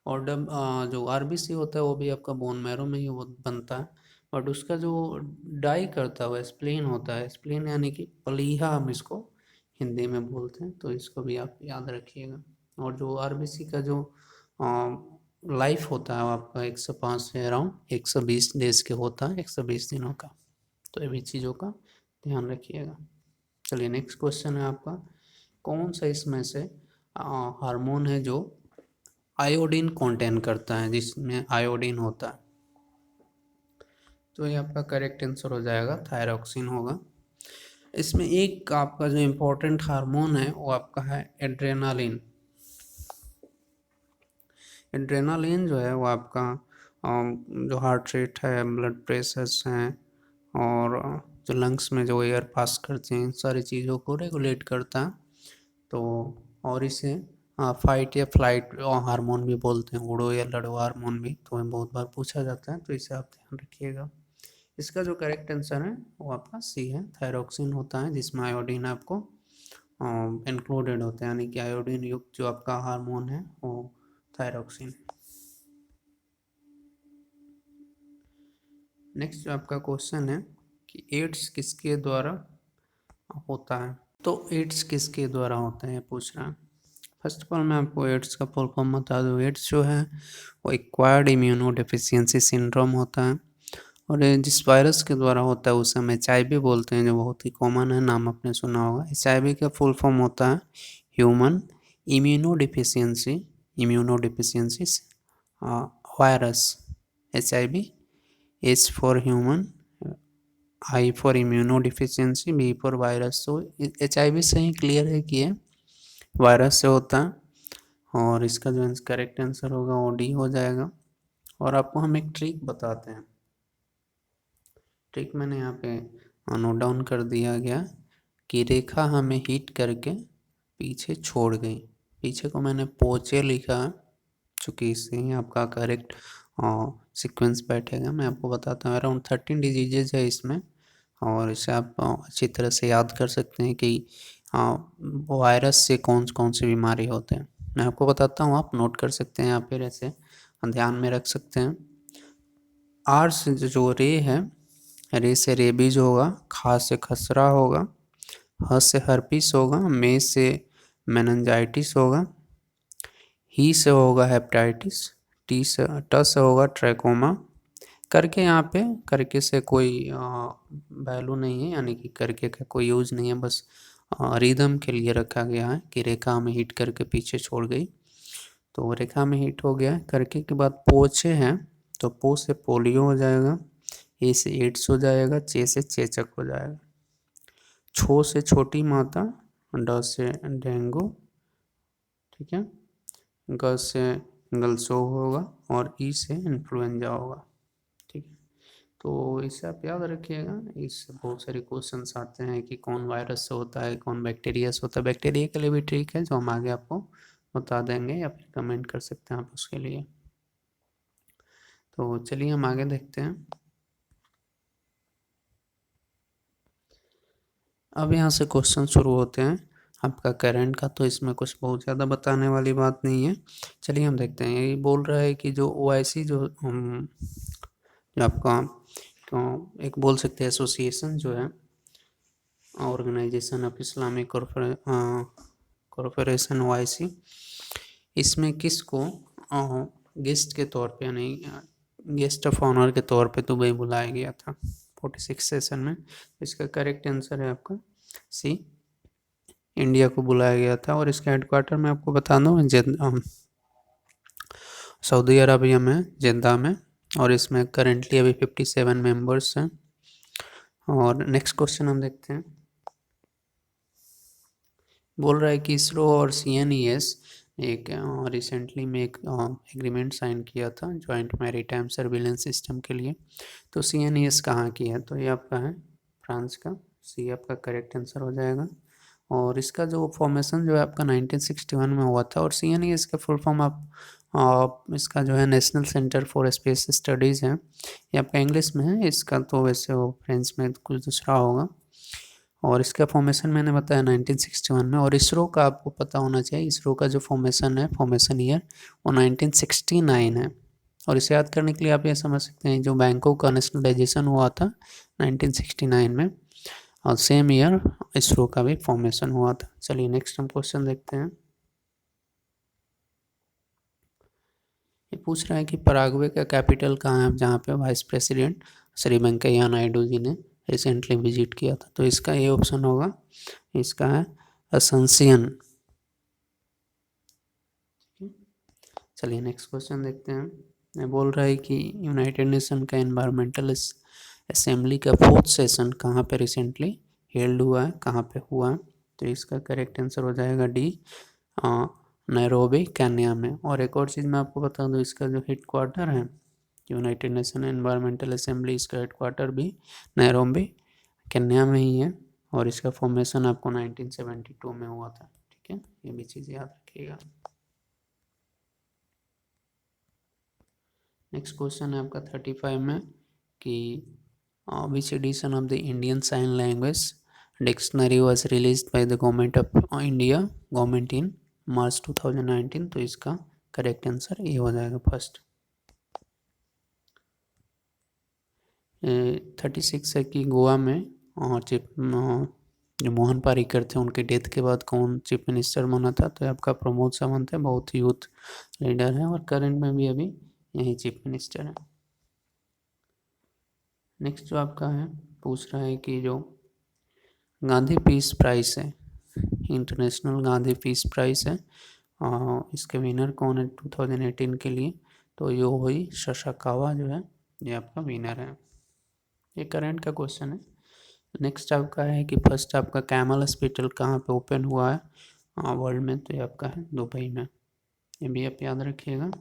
और जो RBC होता है वो भी आपका बोन मैरो में ही वो बनता है, बट उसका जो डाई करता है वो स्प्लीन होता है। स्प्लीन यानी कि प्लीहा हम इसको हिंदी में बोलते हैं, तो इसको भी आप याद रखिएगा। और जो RBC का जो लाइफ होता है वो आपका 105 से अराउंड 120 डेज के होता है, 120 दिनों का। तो ये भी चीज़ों का ध्यान रखिएगा। चलिए नेक्स्ट क्वेश्चन है आपका, कौन सा इसमें से हार्मोन है जो आयोडीन कंटेन करता है, जिसमें आयोडीन होता है। तो ये आपका करेक्ट आंसर हो जाएगा, थायरॉक्सिन होगा। इसमें एक आपका जो इम्पोर्टेंट हार्मोन है वो आपका है एड्रेनालिन। एड्रेनालिन जो है वो आपका जो हार्ट रेट है, ब्लड प्रेशर्स हैं, और जो लंग्स में जो एयर पास करते हैं, इन सारी चीज़ों को रेगुलेट करता है। तो और इसे फाइट या फ्लाइट हार्मोन भी बोलते हैं, उड़ो या लड़ो हार्मोन भी, तो बहुत बार पूछा जाता है, तो इसे आप ध्यान रखिएगा। इसका जो करेक्ट आंसर है वो आपका सी है, थायरॉक्सिन होता है, जिसमें आयोडीन आपको इंक्लूडेड होता है, यानी कि आयोडीन युक्त जो आपका हार्मोन है वो थायरॉक्सिन। नेक्स्ट जो आपका क्वेश्चन है कि एड्स किसके द्वारा होता है। तो एड्स किसके द्वारा होता है पूछ रहा है। फर्स्ट ऑफ ऑल मैं आपको एड्स का फुल फॉर्म बता दूँ। एड्स जो है वो एक्वायर्ड इम्यूनो डेफिशिएंसी सिंड्रोम होता है, और ये जिस वायरस के द्वारा होता है उसे हम HIV बोलते हैं, जो बहुत ही कॉमन है, नाम आपने सुना होगा। HIV का फुल फॉर्म होता है human immuno deficiency virus. HIV, H for human, I for immuno deficiency, B for virus. तो HIV से ही क्लियर है कि ये वायरस से होता है, और इसका जो करेक्ट आंसर होगा वो D हो जाएगा। और आपको हम एक ट्रिक बताते हैं। ट्रिक मैंने यहाँ पे नोट डाउन कर दिया गया कि रेखा हमें हिट करके पीछे छोड़ गई। पीछे को मैंने पोचे लिखा, चूँकि इससे ही आपका करेक्ट सीक्वेंस बैठेगा। मैं आपको बताता हूँ, अराउंड 13 डिजीजेज है इसमें, और इसे आप अच्छी तरह से याद कर सकते हैं कि वायरस से कौन कौन सी बीमारी होते हैं। मैं आपको बताता हूँ, आप नोट कर सकते हैं या फिर ऐसे ध्यान में रख सकते हैं। आर से जो रे है, रे से रेबीज होगा, खा से खसरा होगा, ह से हर्पिस होगा, मे से मेनिंजाइटिस होगा, ही से होगा हेपेटाइटिस, ट से होगा ट्रैकोमा। करके यहाँ पे करके से कोई वैल्यू नहीं है, यानी कि करके का कोई यूज नहीं है, बस रिदम के लिए रखा गया है कि रेखा में हिट करके पीछे छोड़ गई। तो रेखा में हिट हो गया। करके के बाद पोछे हैं, तो पो से पोलियो हो जाएगा, ए से एड्स हो जाएगा, चे से चेचक हो जाएगा, छो से छोटी माता, ड से डेंगू, ठीक है, ग से गलसो होगा, और ई से इन्फ्लुएंजा होगा। ठीक है, तो इसे आप याद रखिएगा। इससे बहुत सारे क्वेश्चंस आते हैं कि कौन वायरस से होता है, कौन बैक्टीरिया से होता है। बैक्टीरिया के लिए भी ठीक है, जो हम आगे आपको बता देंगे, या फिर कमेंट कर सकते हैं आप उसके लिए। तो चलिए हम आगे देखते हैं। अब यहाँ से क्वेश्चन शुरू होते हैं आपका करंट का, तो इसमें कुछ बहुत ज़्यादा बताने वाली बात नहीं है। चलिए हम देखते हैं। ये बोल रहा है कि जो OIC जो आपका, तो एक बोल सकते हैं एसोसिएशन जो है, organisation of Islamic corporation OIC, इसमें किसको गेस्ट के तौर पे, यानी गेस्ट ऑफ ऑनर के तौर पे दुबई बुलाया गया था 46 सेशन में। इसका करेक्ट आंसर है आपका सी, इंडिया को बुलाया गया था। और इसका हेडक्वार्टर मैं आपको बता दूँ सऊदी अरबिया में, जेद्दा में। और इसमें करेंटली अभी 57 मेंबर्स हैं। और नेक्स्ट क्वेश्चन हम देखते हैं। बोल रहा है कि इसरो और CNES एक रिसेंटली में एक एग्रीमेंट साइन किया था जॉइंट मैरीटाइम सर्विलेंस सिस्टम के लिए। तो CNES कहाँ की है? तो ये आपका है फ्रांस का। सी आपका करेक्ट आंसर हो जाएगा। और इसका जो फॉर्मेशन जो है आपका 1961 में हुआ था। और CNES का फुल फॉर्म इसका जो है national centre for space studies है। ये आपका इंग्लिश में है, इसका तो वैसे वो फ्रेंच में कुछ दूसरा होगा। और इसका फॉर्मेशन मैंने बताया 1961 में। और इसरो का आपको पता होना चाहिए, इसरो का जो फॉर्मेशन है, फॉर्मेशन ईयर, वो 1969 है। और इसे याद करने के लिए आप ये समझ सकते हैं जो बैंकॉक का नेशनलाइजेशन हुआ था 1969 में, और सेम ईयर इसरो का भी फॉर्मेशन हुआ था। चलिए नेक्स्ट हम क्वेश्चन देखते हैं। ये पूछ रहा है कि पराग्वे का कैपिटल कहाँ है, जहाँ पे वाइस प्रेसिडेंट श्री वेंकैया नायडू जी ने रिसेंटली विजिट किया था। तो इसका ये ऑप्शन होगा, इसका है असंसियन। चलिए नेक्स्ट क्वेश्चन देखते हैं। ये बोल रहा है कि यूनाइटेड नेशन का एनवायरमेंटल असेंबली का 4th सेशन कहाँ पे रिसेंटली हेल्ड हुआ है, कहाँ पे हुआ है? तो इसका करेक्ट आंसर हो जाएगा डी, नैरोबी केन्या में। और एक और चीज़ मैं आपको बता दूँ, इसका जो हेड क्वार्टर है यूनाइटेड नेशन एनवायरमेंटल असेंबली, इसका हेड क्वार्टर भी नैरोबी केन्या में ही है। और इसका फॉर्मेशन आपको 1972 में हुआ था। ठीक है, ये भी चीज़ याद रखिएगा। नेक्स्ट क्वेश्चन है आपका 35 में कि which edition of the Indian sign language dictionary was released by the government of India government in March 2019। तो इसका करेक्ट आंसर ये हो जाएगा फर्स्ट। 36 है कि गोवा में चीफ जो मोहन पारिकर थे उनके डेथ के बाद कौन चीफ मिनिस्टर बना था? तो आपका प्रमोद सावंत है, बहुत यूथ लीडर है और करंट में भी अभी यही चीफ मिनिस्टर है। नेक्स्ट जो आपका है पूछ रहा है कि जो गांधी पीस प्राइस है, इंटरनेशनल गांधी पीस प्राइस है, इसके विनर कौन है 2018 के लिए? तो योहोई ससाकावा जो है ये आपका विनर है। ये करंट का क्वेश्चन है। नेक्स्ट आपका है कि फर्स्ट आपका कैमल हॉस्पिटल कहाँ पे ओपन हुआ है वर्ल्ड में? तो ये आपका है दुबई में। ये भी आप याद रखिएगा।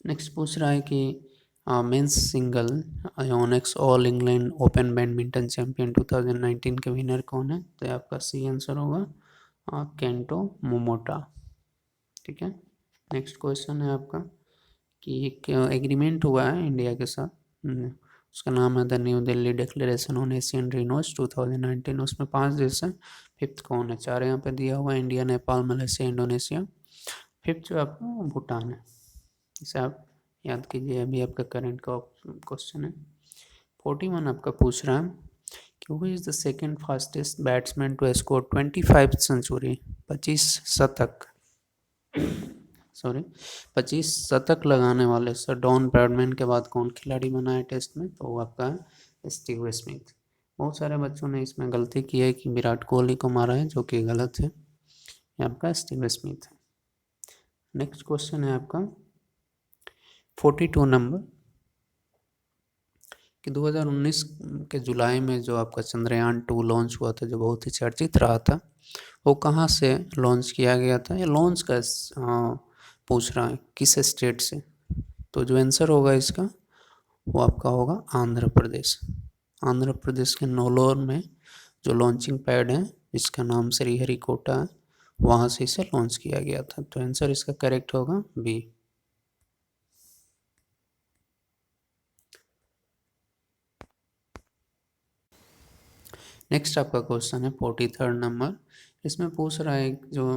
नेक्स्ट पूछ रहा है कि men's single Yonex all England open badminton champion 2019 के विनर कौन है? तो ये आपका सी आंसर होगा, केंटो मोमोटा। ठीक है, नेक्स्ट क्वेश्चन है आपका कि एक एग्रीमेंट हुआ है इंडिया के साथ, उसका नाम है the new Delhi declaration on Asian rhinos 2019। उसमें 5 देश हैं, फिफ्थ कौन है? 4 यहाँ पे दिया हुआ है, India, Nepal, Malaysia, Indonesia. Fifth जो आपका भूटान है। इसे आप याद कीजिए, अभी आपका करंट का क्वेश्चन है। 41 आपका पूछ रहा है कि who is the second fastest batsman to score 25 century, 25 शतक, सॉरी 25 शतक लगाने वाले सर डॉन ब्रैडमैन के बाद कौन खिलाड़ी बना है टेस्ट में? तो वो आपका है स्टीव स्मिथ। बहुत सारे बच्चों ने इसमें गलती की है कि विराट कोहली को मारा है, जो कि गलत है, ये आपका स्टीव स्मिथ है। नेक्स्ट क्वेश्चन है आपका 42 नंबर कि 2019 के जुलाई में जो आपका चंद्रयान 2 लॉन्च हुआ था, जो बहुत ही चर्चित रहा था, वो कहाँ से लॉन्च किया गया था? ये लॉन्च का पूछ रहा है किस स्टेट से? तो जो आंसर होगा इसका वो आपका होगा आंध्र प्रदेश। आंध्र प्रदेश के नौलोर में जो लॉन्चिंग पैड है जिसका नाम श्रीहरिकोटा है, वहाँ से इसे लॉन्च किया गया था। तो आंसर इसका करेक्ट होगा बी। नेक्स्ट आपका क्वेश्चन है 43 नंबर। इसमें पूछ रहा है जो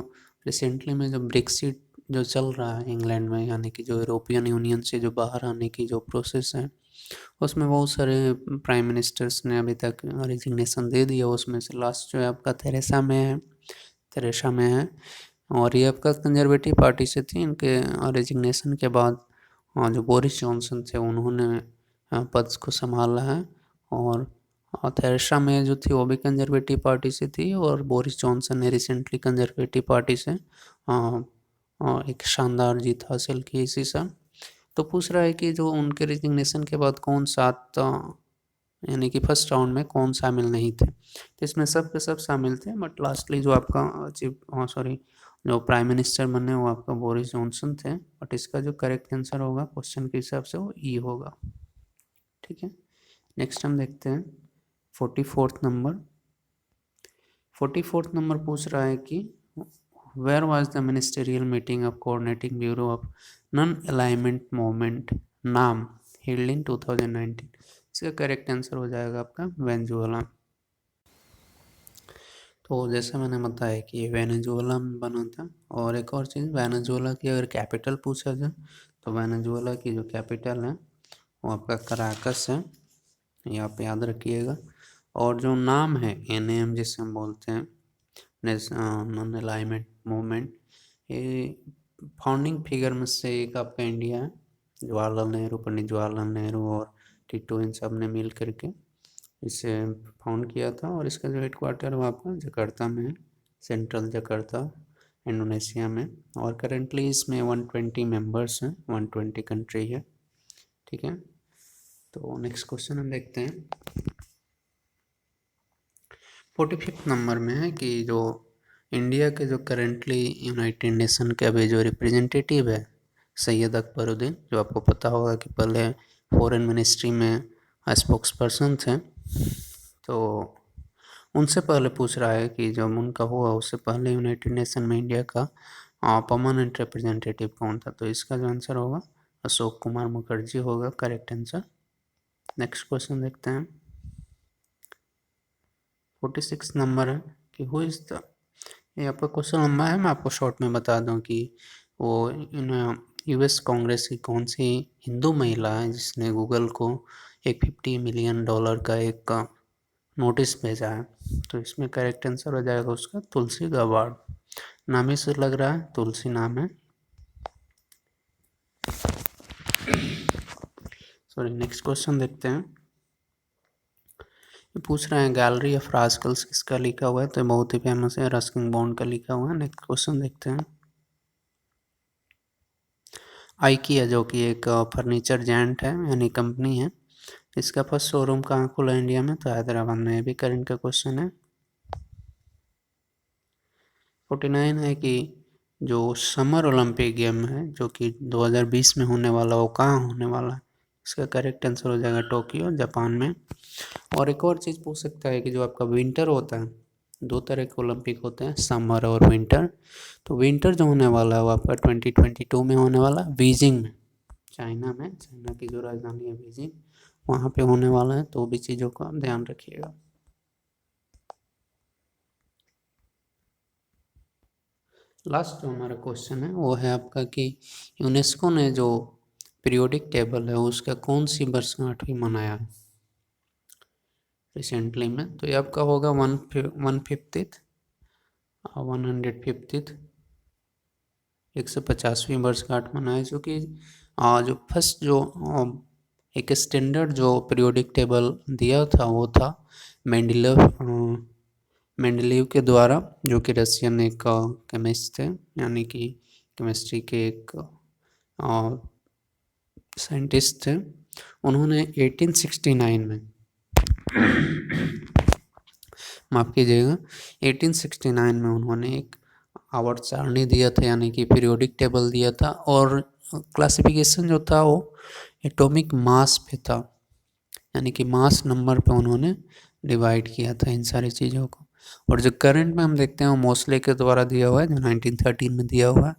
रिसेंटली में जो ब्रेक्सिट जो चल रहा है इंग्लैंड में, यानी कि जो यूरोपियन यूनियन से जो बाहर आने की जो प्रोसेस है, उसमें बहुत सारे प्राइम मिनिस्टर्स ने अभी तक रिजिग्नेशन दे दिया। उसमें से लास्ट जो है आपका थेरेसा में है। और ये आपका कंजर्वेटिव पार्टी से थी। इनके रिजिग्नेशन के बाद जो बोरिस जॉनसन थे उन्होंने पद को संभाला है। और थेरेसा मे जो थी वो भी कंजर्वेटिव पार्टी से थी, और बोरिस जॉनसन ने रिसेंटली कंजर्वेटिव पार्टी से एक शानदार जीत हासिल की इसी साल। तो पूछ रहा है कि जो उनके रिजिग्नेशन के बाद कौन 7 यानी कि फर्स्ट राउंड में कौन शामिल नहीं थे। तो इसमें सब के सब शामिल थे, बट लास्टली जो आपका जो प्राइम मिनिस्टर बने वो आपका बोरिस जॉनसन थे। बट इसका जो करेक्ट आंसर होगा क्वेश्चन के हिसाब से वो ई होगा। ठीक है, नेक्स्ट हम देखते हैं 44th नंबर। 44th नंबर पूछ रहा है कि where was the ministerial meeting of coordinating bureau of non alignment movement NAM held in 2019। इसका करेक्ट आंसर हो जाएगा आपका वेनेजुएला। तो जैसे मैंने बताया कि वेनेजुएला में बना था। और एक और चीज़, वेनेजुएला की अगर कैपिटल पूछा जाए तो वेनेजुएला की जो कैपिटल है वो आपका कराकस है, ये आप याद रखिएगा। और जो नाम है NAM जिसे हम बोलते हैं, नॉन अलाइनमेंट मूवमेंट, ये फाउंडिंग फिगर में से एक आपका इंडिया है। जवाहरलाल नेहरू, पंडित जवाहरलाल नेहरू और टिटो इन सब ने मिल करके इसे फाउंड किया था। और इसका जो हेडक्वार्टर वो आपका जकार्ता में है, सेंट्रल जकार्ता, इंडोनेशिया में। और करेंटली इसमें 120 मेंबर्स हैं, 120 कंट्री है। ठीक है, तो नेक्स्ट क्वेश्चन हम देखते हैं 45th नंबर में है कि जो इंडिया के जो करेंटली यूनाइटेड नेशन के अभी जो रिप्रेजेंटेटिव है सैयद अकबरुद्दीन, जो आपको पता होगा कि पहले फॉरेन मिनिस्ट्री में स्पोक्स पर्सन थे। तो उनसे पहले पूछ रहा है कि जब उनका हुआ उससे पहले यूनाइटेड नेशन में इंडिया का परमानेंट रिप्रेजेंटेटिव कौन था। तो इसका जो आंसर होगा अशोक कुमार मुखर्जी होगा करेक्ट आंसर। नेक्स्ट क्वेश्चन देखते हैं 46 नंबर है कि हु इज़ द, ये आपका क्वेश्चन लंबा है, मैं आपको शॉर्ट में बता दूं कि वो US कांग्रेस की कौन सी हिंदू महिला है जिसने गूगल को एक $50 मिलियन का एक नोटिस भेजा है। तो इसमें करेक्ट आंसर हो जाएगा उसका तुलसी गाबार्ड। नाम ही से लग रहा है तुलसी नाम है। सॉरी, नेक्स्ट क्वेश्चन देखते हैं। पूछ रहे हैं गैलरी ऑफ रास्कल्स किसका लिखा हुआ है। तो बहुत ही फेमस है, रस्किन बॉन्ड का लिखा हुआ है। नेक्स्ट क्वेश्चन देखते हैं आइकिया, जो कि एक फर्नीचर जायंट है यानी कंपनी है, इसका फर्स्ट शोरूम कहाँ खुला इंडिया में। तो हैदराबाद में। ये भी करंट का क्वेश्चन है। 49 है कि जो समर ओलंपिक गेम है जो कि 2020 में होने वाला, वो कहाँ होने वाला है। इसका करेक्ट आंसर हो जाएगा टोक्यो, जापान में। और एक और चीज़ पूछ सकता है कि जो आपका विंटर होता है, 2 तरह के ओलंपिक होते हैं, समर और विंटर। तो विंटर जो होने वाला है वो आपका 2022 में होने वाला है, बीजिंग में, चाइना में। चाइना की जो राजधानी है बीजिंग, वहाँ पे होने वाला है। तो वो भी चीज़ों का ध्यान रखिएगा। लास्ट जो हमारा क्वेश्चन है वो है आपका कि यूनेस्को ने जो पीरियोडिक टेबल है उसका कौन सी वर्षगांठ भी मनाया है रिसेंटली में। तो ये आपका होगा 150th 150th 150वीं वर्षगांठ मनाया, जो कि जो फर्स्ट जो एक स्टैंडर्ड जो पीरियोडिक टेबल दिया था वो था मेंडलीव के द्वारा, जो कि रशियन एक केमिस्ट थे, यानी कि केमिस्ट्री के एक साइंटिस्ट थे। उन्होंने 1869 में माफ़ कीजिएगा 1869 में उन्होंने एक आवर्त सारणी दिया था, यानी कि पीरियोडिक टेबल दिया था। और क्लासिफिकेशन जो था वो एटॉमिक मास पे था, यानी कि मास नंबर पे उन्होंने डिवाइड किया था इन सारी चीज़ों को। और जो करंट में हम देखते हैं वो मोस्ले के द्वारा दिया हुआ है, जो 1913 में दिया हुआ है।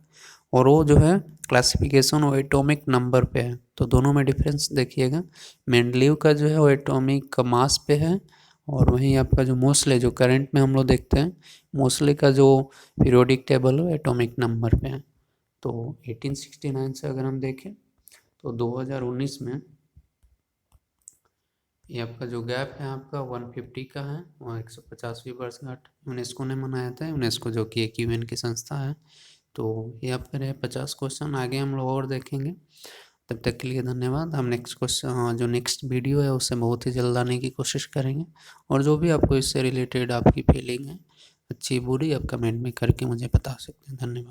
और वो जो है क्लासिफिकेशन वो एटॉमिक नंबर पे है। तो दोनों में डिफरेंस देखिएगा, मेंडलीव का जो है वो एटॉमिक मास पे है, और वहीं आपका जो मोस्ले जो करंट में हम लोग देखते हैं, मोस्ले का जो पीरियोडिक टेबल है एटॉमिक नंबर पे है। तो 1869 से अगर हम देखें तो 2019 में ये आपका जो गैप है आपका 150 का है, और 150वीं वर्षगांठ यूनेस्को ने मनाया था। यूनेस्को जो कि एक UN की संस्था है। तो ये आपके रहे 50 क्वेश्चन, आगे हम लोग और देखेंगे। तब तक के लिए धन्यवाद। हम नेक्स्ट क्वेश्चन जो नेक्स्ट वीडियो है उससे बहुत ही जल्द आने की कोशिश करेंगे। और जो भी आपको इससे रिलेटेड आपकी फीलिंग है, अच्छी बुरी, आप कमेंट में करके मुझे बता सकते हैं। धन्यवाद।